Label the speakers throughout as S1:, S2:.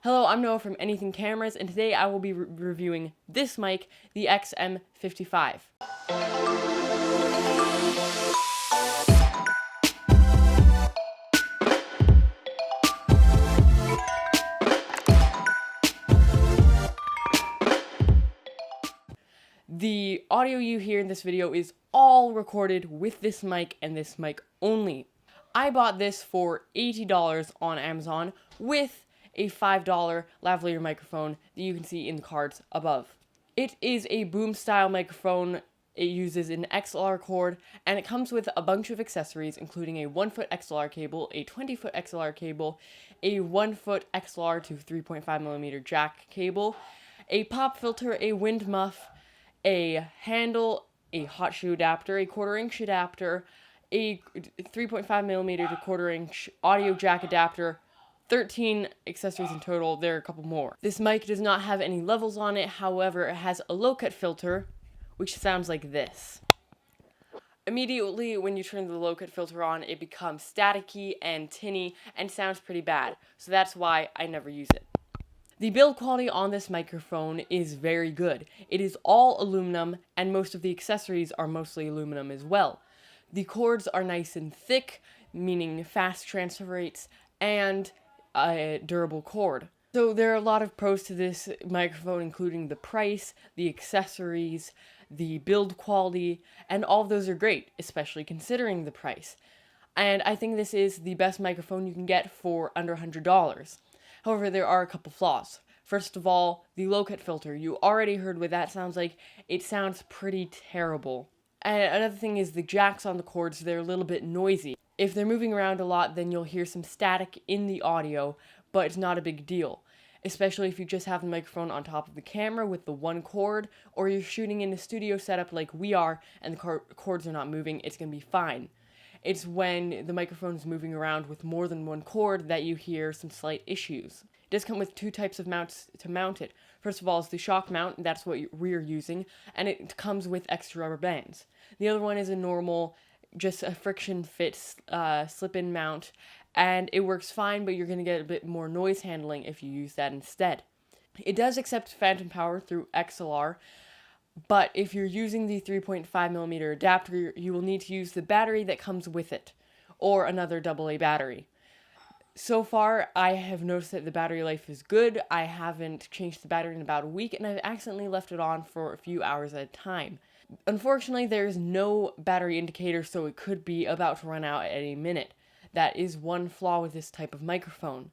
S1: Hello, I'm Noah from Anything Cameras, and today I will be reviewing this mic, the XM-55. The audio you hear in this video is all recorded with this mic and this mic only. I bought this for $80 on Amazon with a $5 lavalier microphone that you can see in the cards above. It is a boom style microphone. It uses an XLR cord, and it comes with a bunch of accessories, including a 1-foot XLR cable, a 20-foot XLR cable, a 1-foot XLR to 3.5mm jack cable, a pop filter, a wind muff, a handle, a hot shoe adapter, a 1/4-inch adapter, a 3.5mm to 1/4-inch audio jack adapter, 13 accessories in total. There are a couple more. This mic does not have any levels on it, however, it has a low-cut filter, which sounds like this. Immediately when you turn the low-cut filter on, it becomes staticky and tinny and sounds pretty bad, so that's why I never use it. The build quality on this microphone is very good. It is all aluminum, and most of the accessories are mostly aluminum as well. The cords are nice and thick, meaning fast transfer rates, and a durable cord. So there are a lot of pros to this microphone, including the price, the accessories, the build quality, and all of those are great, especially considering the price. And I think this is the best microphone you can get for under $100. However, there are a couple flaws. First of all, the low-cut filter. You already heard what that sounds like. It sounds pretty terrible. And another thing is the jacks on the cords, they're a little bit noisy. If they're moving around a lot, then you'll hear some static in the audio, but it's not a big deal. Especially if you just have the microphone on top of the camera with the one cord, or you're shooting in a studio setup like we are, and the cords are not moving, it's going to be fine. It's when the microphone is moving around with more than one cord that you hear some slight issues. It does come with two types of mounts to mount it. First of all is the shock mount, that's what we're using, and it comes with extra rubber bands. The other one is a normal, just a friction fit slip-in mount, and it works fine, but you're going to get a bit more noise handling if you use that instead. It does accept phantom power through XLR, but if you're using the 3.5mm adapter, you will need to use the battery that comes with it, or another AA battery. So far, I have noticed that the battery life is good. I haven't changed the battery in about a week, and I've accidentally left it on for a few hours at a time. Unfortunately, there is no battery indicator, so it could be about to run out at any minute. That is one flaw with this type of microphone.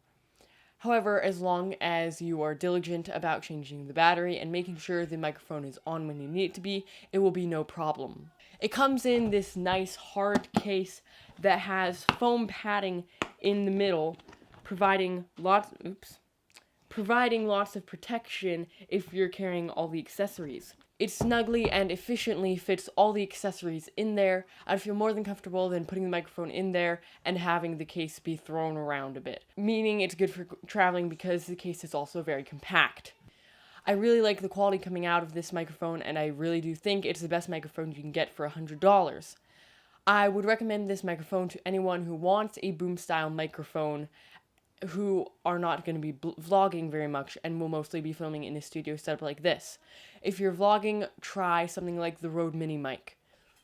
S1: However, as long as you are diligent about changing the battery and making sure the microphone is on when you need it to be, it will be no problem. It comes in this nice hard case that has foam padding in the middle, providing lots of protection if you're carrying all the accessories. It snugly and efficiently fits all the accessories in there. I feel more than comfortable than putting the microphone in there and having the case be thrown around a bit. Meaning it's good for traveling because the case is also very compact. I really like the quality coming out of this microphone, and I really do think it's the best microphone you can get for $100. I would recommend this microphone to anyone who wants a boom style microphone, who are not going to be vlogging very much and will mostly be filming in a studio setup like this. If you're vlogging, try something like the Rode Mini mic.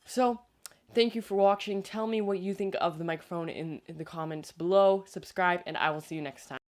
S1: So, thank you for watching. Tell me what you think of the microphone in the comments below. Subscribe, and I will see you next time.